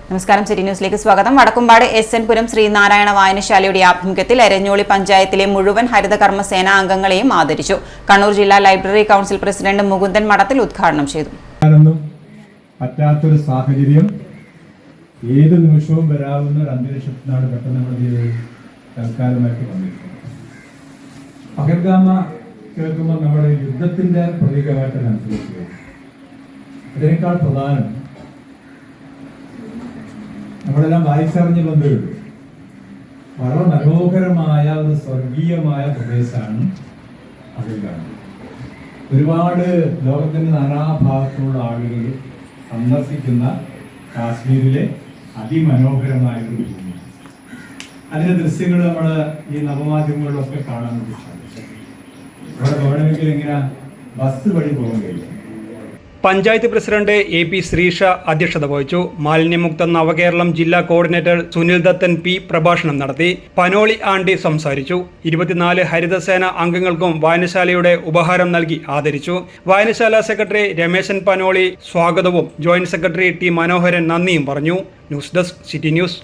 നമസ്കാരം. സിറ്റി ന്യൂസിലേക്ക് സ്വാഗതം. വടക്കുംപാട് എസ് എൻ പുരം ശ്രീനാരായണ വായനശാലയുടെ ആഭിമുഖ്യത്തിൽ എരഞ്ഞോളി പഞ്ചായത്തിലെ മുഴുവൻ ഹരിതകർമ്മസേന അംഗങ്ങളെയും ആദരിച്ചു. കണ്ണൂർ ജില്ലാ ലൈബ്രറി കൗൺസിൽ പ്രസിഡന്റ് മുകുന്ദൻ മഠത്തിൽ ഉദ്ഘാടനം ചെയ്തു. പറ്റാത്തൊരു സാഹചര്യം ഏത് നിമിഷവും വരാവുന്ന ഒരു അന്തരീക്ഷത്തിനാണ് പെട്ടെന്ന് നമ്മുടെ തൽക്കാലമായിട്ട് വന്നിരിക്കുന്നത്. പഹൽഗാമ കേൾക്കുമ്പോൾ നമ്മുടെ യുദ്ധത്തിന്റെ പ്രതീകമായിട്ട് മനസ്സിലാക്കുക. അതിനേക്കാൾ പ്രധാനം നമ്മളെല്ലാം വായിച്ചറിഞ്ഞ ബന്ധുക്കൾ വളരെ മനോഹരമായ ഒരു സ്വർഗീയമായ പ്രദേശമാണ് പഹൽഗാമ. ഒരുപാട് ലോകത്തിന്റെ നാനാഭാഗത്തുള്ള ആളുകൾ സന്ദർശിക്കുന്ന കാശ്മീരിലെ അതിമനോഹരമായ ഒരു ഭൂമി. അതിന്റെ ദൃശ്യങ്ങൾ നമ്മൾ ഈ നവമാധ്യമങ്ങളിലൊക്കെ കാണാൻ വേണ്ടി സാധിക്കും. ഇവിടെ പോകണമെങ്കിൽ ഇങ്ങനെ ബസ് വഴി പോകാൻ കഴിയും. പഞ്ചായത്ത് പ്രസിഡന്റ് AP ശ്രീഷ അധ്യക്ഷത വഹിച്ചു. മാലിന്യമുക്ത നവകേരളം ജില്ലാ കോർഡിനേറ്റർ സുനിൽ ദത്തൻ P പ്രഭാഷണം നടത്തി. പനോളി ആണ്ടി സംസാരിച്ചു. 24 ഹരിതസേന അംഗങ്ങൾക്കും വായനശാലയുടെ ഉപഹാരം നൽകി ആദരിച്ചു. വായനശാല സെക്രട്ടറി രമേശൻ പനോളി സ്വാഗതവും ജോയിന്റ് സെക്രട്ടറി T മനോഹരൻ നന്ദിയും പറഞ്ഞു. News desk, city news.